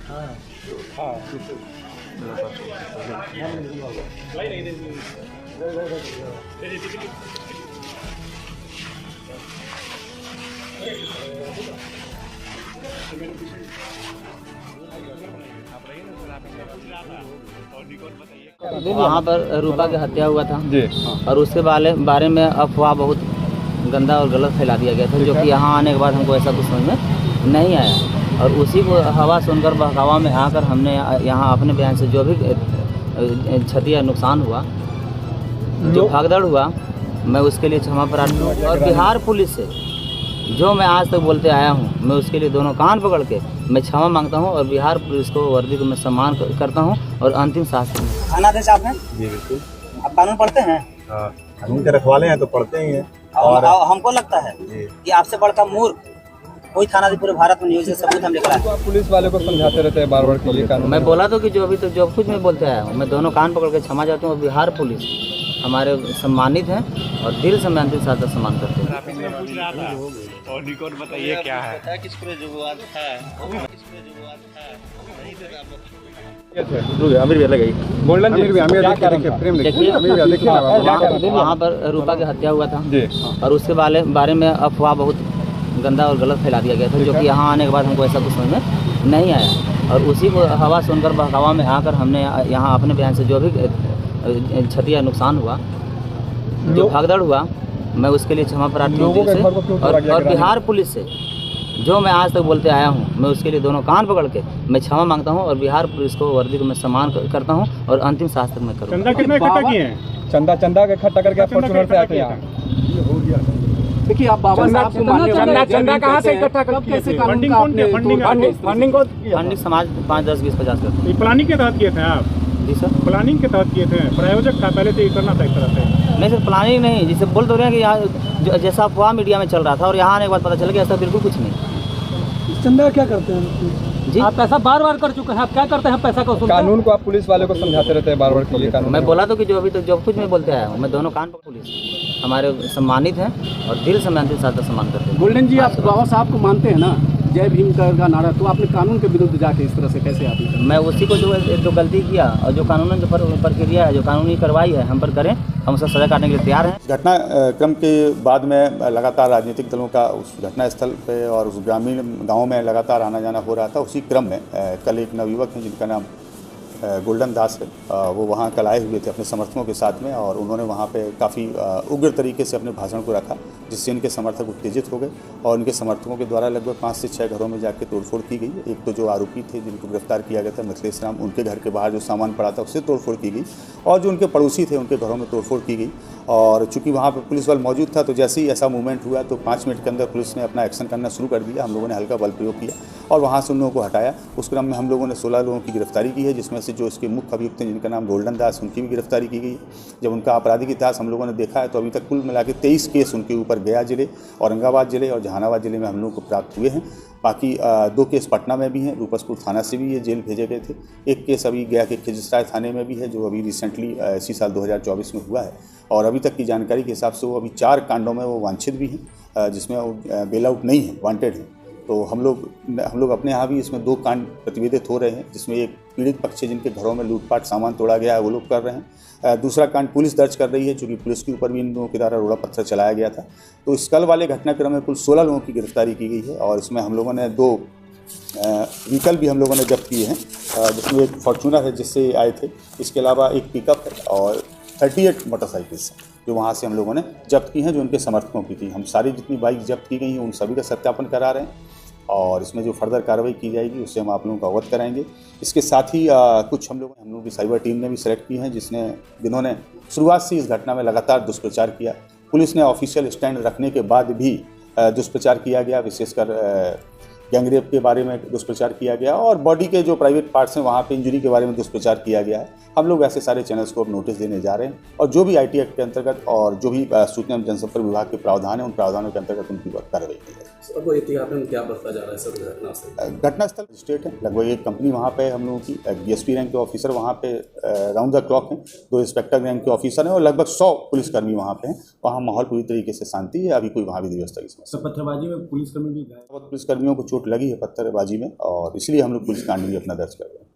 वहाँ पर रूपा की हत्या हुआ था जी। और उसके बारे में अफवाह बहुत गंदा और गलत फैला दिया गया था, जो कि यहाँ आने के बाद हमको ऐसा कुछ समझ में नहीं आया। और उसी को हवा सुनकर बहकावा में आकर हमने यहाँ अपने बयान से जो भी क्षति या नुकसान हुआ, जो भागदौड़ हुआ, मैं उसके लिए क्षमा प्रार्थी हूँ। और बिहार पुलिस से जो मैं आज तक बोलते आया हूँ, मैं उसके लिए दोनों कान पकड़ के मैं क्षमा मांगता हूँ। और बिहार पुलिस को वर्दी को मैं सम्मान करता हूँ और अंतिम शास्त्र में। थानाधीश आप हैं? जी बिल्कुल। आप कानून पढ़ते हैं? हाँ, कानून के रखवाले हैं तो पढ़ते ही हैं। और हमको लगता है कि आपसे बढ़कर मूर्ख कोई थानाधीश पूरे भारत में नहीं, उससे सबूत हम लेकर आए। तो पुलिस वाले को समझाते रहते हैं बार-बार कि ये कानून। मैं बोला तो कि जो अभी तक जो कुछ मैं बोलते आया हूँ, मैं दोनों कान पकड़ के क्षमा चाहता हूँ। और बिहार पुलिस हमारे सम्मानित हैं और दिल से मैं अंतिम शास्त्र सम्मान करते हैं। और रिकॉर्ड बताइए क्या है? किसको जुगवाद था? गोल्डन जी देखिए वहाँ पर रूपा की हत्या हुआ था जी। और उसके बारे में अफवाह बहुत गंदा और गलत फैला दिया गया था, जो कि यहाँ आने के बाद हमको ऐसा कुछ समझ में नहीं आया। और उसी को हवा सुनकर बहकावा में आकर हमने यहाँ अपने बयान से जो भी क्षति या नुकसान हुआ, जो भागदौड़ हुआ, मैं उसके लिए क्षमा प्रार्थी हूँ। और बिहार पुलिस से जो मैं आज तक बोलते आया हूँ, मैं उसके लिए दोनों कान पकड़ के मैं क्षमा मांगता हूँ। और बिहार पुलिस को वर्दी को मैं सम्मान करता हूँ और अंतिम शास्त्र में करूँगा। चंदा कितना इकट्ठा किए हैं? चंदा का इकट्ठा करके फॉर्च्यूनर से आके यहाँ हो गया। देखिए आप बाबा साहब को मानने चंदा कहाँ से इकट्ठा करके कैसे फंडिंग समाज 5, 10, 20, 50 करते। प्लानिंग के तहत किए थे आप? जी सर, प्लानिंग के तहत किए थे, प्रायोजक था पहले से ये करना था एक तरह से। नहीं सर, प्लानिंग नहीं, जिसे बोल तो रहे हैं कि यहाँ जैसा अफवाह मीडिया में चल रहा था और यहाँ आने के बाद पता चल गया ऐसा बिल्कुल कुछ नहीं। चंदा क्या करते हैं जी? आप पैसा बार कर चुके हैं, आप क्या करते हैं पैसा को? कानून को आप पुलिस वाले को समझाते रहते हैं बार-बार कि ये कानून। मैं बोला तो कि जो अभी तक जो कुछ मैं बोलते आया हूँ, मैं दोनों कान पर पुलिस हमारे सम्मानित हैं और दिल से मैं अंतिम शास्त्र सम्मान करते हैं। गोल्डन जी, आप बाबा साहब को मानते हैं ना, जय भीम का नारा, तो आपने कानून के विरुद्ध जाके इस तरह से कैसे आप? मैं उसी को जो गलती किया और जो कानून जो प्रक्रिया है, जो कानूनी कार्रवाई है हम पर करें, हम उसका सजा काटने के लिए तैयार हैं। घटना क्रम के बाद में लगातार राजनीतिक दलों का उस घटनास्थल पे और उस ग्रामीण गांव में लगातार आना जाना हो रहा था। उसी क्रम में कल एक नवयुवक हैं जिनका नाम गोल्डन दास है, वो वहाँ कल आए हुए थे अपने समर्थकों के साथ में, और उन्होंने वहाँ पे काफ़ी उग्र तरीके से अपने भाषण को रखा, जिससे इनके समर्थक उत्तेजित हो गए और इनके समर्थकों के द्वारा लगभग 5 से 6 घरों में जाके तोड़फोड़ की गई। एक तो जो आरोपी थे जिनको गिरफ्तार किया गया था मिथिलेश राम, उनके घर के बाहर जो सामान पड़ा था उससे तोड़फोड़ की गई, और जो उनके पड़ोसी थे उनके घरों में तोड़फोड़ की गई। और चूंकि वहाँ पर पुलिस बल मौजूद था, तो जैसे ही ऐसा मूवमेंट हुआ तो 5 मिनट के अंदर पुलिस ने अपना एक्शन करना शुरू कर दिया। हम लोगों ने हल्का बल प्रयोग किया और वहाँ से उन लोगों को हटाया। उस क्रम में हम लोगों ने 16 लोगों की गिरफ्तारी की है, जिसमें से जो इसके मुख्य अभियुक्त हैं जिनका नाम गोल्डन दास, उनकी भी गिरफ्तारी की गई। जब उनका आपराधिक इतिहास हम लोगों ने देखा है तो अभी तक कुल मिला के 23 केस उनके ऊपर गया जिले, औरंगाबाद जिले और जहानाबाद जिले में हम लोगों को प्राप्त हुए हैं। बाकी 2 केस पटना में भी हैं, रूपसपुर थाना से भी ये जेल भेजे गए थे। एक केस अभी गया के खिजराय थाने में भी है, जो अभी रिसेंटली इसी साल 2024 में हुआ है। और अभी तक की जानकारी के हिसाब से वो अभी 4 कांडों में वो वांछित भी हैं, जिसमें वो बेल आउट नहीं है, वांटेड है। तो हम लोग अपने यहाँ भी इसमें 2 कांड प्रतिवेदित हो रहे हैं, जिसमें एक पीड़ित पक्ष है जिनके घरों में लूटपाट सामान तोड़ा गया है, वो लोग कर रहे हैं। दूसरा कांड पुलिस दर्ज कर रही है, चूँकि पुलिस के ऊपर भी इन लोगों के द्वारा रोड़ा पत्थर चलाया गया था। तो इस कल वाले घटनाक्रम में कुल 16 लोगों की गिरफ्तारी की गई है, और इसमें हम लोगों ने 2 व्हीकल भी हम लोगों ने जब्त किए हैं, जिसमें एक फॉर्च्यूनर है जिससे आए थे, इसके अलावा एक पिकअप है और 38 मोटरसाइकिल्स हैं जो वहाँ से हम लोगों ने जब्त की हैं, जो उनके समर्थकों की थी। हम सारी जितनी बाइक जब्त की गई हैं उन सभी का सत्यापन करा रहे हैं, और इसमें जो फर्दर कार्रवाई की जाएगी उससे हम आप लोगों को अवगत कराएंगे। इसके साथ ही कुछ हम लोगों की साइबर टीम ने भी सेलेक्ट की हैं, जिन्होंने शुरुआत से इस घटना में लगातार दुष्प्रचार किया। पुलिस ने ऑफिशियल स्टैंड रखने के बाद भी दुष्प्रचार किया गया, विशेषकर गैंगरेप के बारे में दुष्प्रचार किया गया, और बॉडी के जो प्राइवेट पार्ट्स हैं वहाँ पे इंजरी के बारे में दुष्प्रचार किया गया है। हम लोग ऐसे सारे चैनल्स को अब नोटिस देने जा रहे हैं, और जो भी IT एक्ट के अंतर्गत और जो भी सूचना एवं जनसंपर्क विभाग के प्रावधान है उन प्रावधानों के अंतर्गत उनकी कार्रवाई की जाए। क्या बढ़ता जा रहा है सर घटनास्थल स्टेट है, लगभग एक कंपनी वहाँ पे हम लोगों की DSP रैंक के ऑफिसर वहाँ पे राउंड द क्लॉक हैं, 2 इंस्पेक्टर रैंक के ऑफिसर हैं, और लगभग 100 पुलिसकर्मी वहाँ पे हैं। वहाँ माहौल पूरी तरीके से शांति है, अभी कोई वहाँ भी व्यवस्था की समस्या। पत्थरबाजी में पुलिसकर्मी भी पुलिसकर्मियों को चोट लगी है पत्थरबाजी में, और इसलिए हम लोग पुलिस कांड भी अपना दर्ज कर रहे हैं।